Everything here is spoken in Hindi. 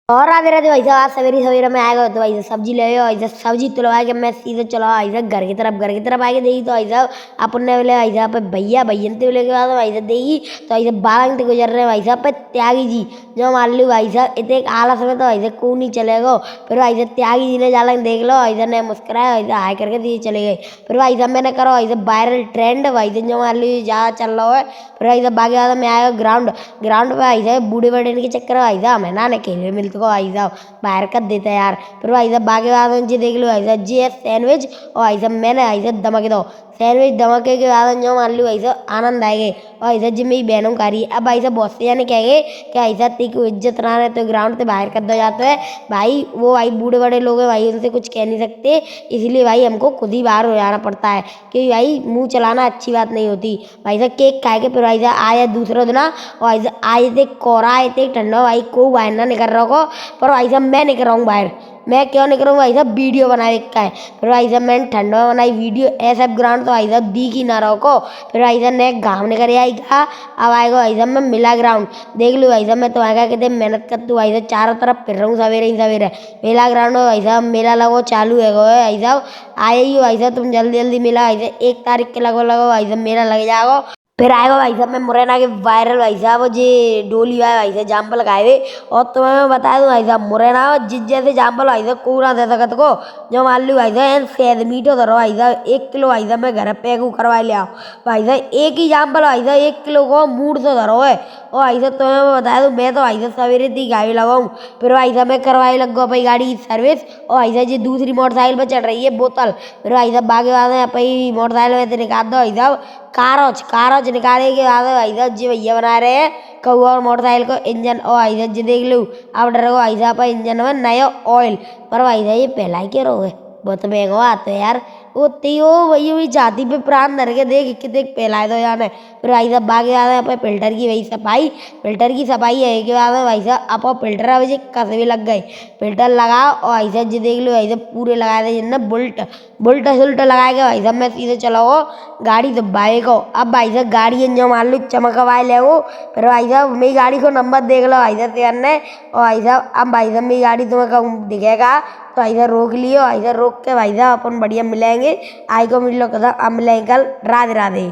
और राधे राधे भाई साहब। आज सवेरे सवेरे में आएगा तो भाई साहब सब्जी ले आयो। भाई साहब सब्जी तुलवा के मैं सीधे चला भाई साहब घर की तरफ आके देखी तो भाई साहब अपन ने बोले भाई साहब पे भैया भैया ने बोले के बाद भाई साहब देखी तो भाई साहब 12 घंटे गुजर रहे हैं भाई साहब पे त्यागी जी जो मान लो भाई साहब इतने आलस में तो भाई साहब को नहीं चलेगा। फिर भाई साहब त्यागी जी ने जाला देख लो भाई साहब ने मुस्कुराया भाई साहब हाय करके दिए चले गए। फिर भाई साहब मैंने करो भाई साहब वायरल ट्रेंड भाई साहब जो मान लो ज़्यादा चल रहा है। फिर भाई साहब बाकी बाद में आया ग्राउंड ग्राउंड पे भाई साहब बूढ़े बड़े के चक्कर में भाई साहब हमें ना खेलने मिलते को भाई साहब बाहर कर देता है यार। फिर भाई साहब बाकी बाद जी देख लो भाई साहब जी है सैंडविच और भाई साहब मैंने भाई साहब धमक दो सैंडविच धमके के बाद जो मान लो भाई साहब आनंद आएंगे और भाई साहब जी मेरी बहनों का रही अब भाई साहब बहुत से जाने कहेंगे कि भाई साहब तेरी को इज्जत ना रहे तो ग्राउंड से बाहर कर दो जाते है भाई वो भाई बूढ़े बड़े लोग हैं भाई उनसे कुछ कह नहीं सकते इसलिए भाई हमको खुद ही बाहर हो जाना पड़ता है क्योंकि भाई मुंह चलाना अच्छी बात नहीं होती। भाई साहब केक खाए के फिर भाई साहब आया दूसरा दिन और भाई साहब आए थे कोरा आए थे ठंडा भाई को बाहर ना निकल रहा हो पर भाई साहब मैं निकल रहा हूँ बाहर। मैं क्यों नहीं करूँगा भाई साहब वीडियो बनाए का है। फिर भाई साहब मैंने ठंडा में बनाई वीडियो ऐसा ग्राउंड तो भाई साहब दी की ना रहो को। फिर भाई साहब ने गाँव ने कर आई का अब आएगा भाई साहब मैं मिला ग्राउंड देख लो भाई साहब मैं तो आएगा कहते मेहनत कर तू भाई साहब चारों तरफ फिर रहा हूँ सवेरे ही सवेरे मेला ग्राउंड में भाई साहब मेला लगो चालू है भाई साहब आए ही हो भाई साहब तुम जल्दी जल्दी मिला भाई साहब 1 तारीख के लगो भाई साहब मेला लग जाएगा। फिर आएगा भाई साहब मैं मुरैना के वायरल भाई साहब जी डोली वाले भाई साहब जाम्पल लगाए हुए और तुम्हें मैं बता दूं भाई साहब मुरैना जिस जैसे जाम्पल भाई साहब कोरा दे सकत को जो मान लो भाई साहब सेद मीठो धरो भाई साहब 1 किलो भाई साहब मैं घर पे करवा ले आओ भाई साहब एक ही जाम्पल भाई साहब 1 किलो को मूड तो धरो है और भाई साहब तुम्हें मैं बता दूं मैं तो भाई साहब सवेरे थी गाड़ी लगाऊं फिर भाई साहब मैं करवाई लग गो भाई गाड़ी की सर्विस और भाई साहब जी दूसरी मोटरसाइकिल पर चढ़ रही है बोतल फिर भाई साहब बाकी बाद में भाई मोटरसाइकिल में से निकाल दो भाई साहब कारोच निकाले के बाद भाई साहब जी भैया बना रहे हैं कहू और मोटरसाइकिल को इंजन और भाई साहब जी देख लो अब डर को भाई साहब पर इंजन में नया ऑयल पर भाई साहब ये पहला ही क्या रहो है बहुत महंगा आता है यार वो तियो वही वही जाति पे प्राण धर के देख कितने पहलाए दो जाने। फिर भाई साहब बाकी आ रहे फिल्टर की वही सफाई फिल्टर की सफाई है के बाद में भाई साहब आप फिल्टर अब कसे भी लग गए फिल्टर लगाओ और भाई साहब जी देख लो भाई साहब पूरे लगाए थे जिन्हें बुल्ट सुल्ट लगाए के भाई साहब मैं सीधे चलाओ गाड़ी तो बाइक हो अब भाई साहब गाड़ी जो मान लो चमकवाए ले वो फिर भाई साहब मेरी गाड़ी को नंबर देख लो भाई साहब शेयर ने और भाई साहब अब भाई साहब मेरी गाड़ी तुम्हें कहूँ दिखेगा तो भाई साहब रोक लियो भाई साहब रोक के भाई साहब अपन बढ़िया मिलेंगे आई को मिलो कदा अब मिलेंगे कल राधे राधे।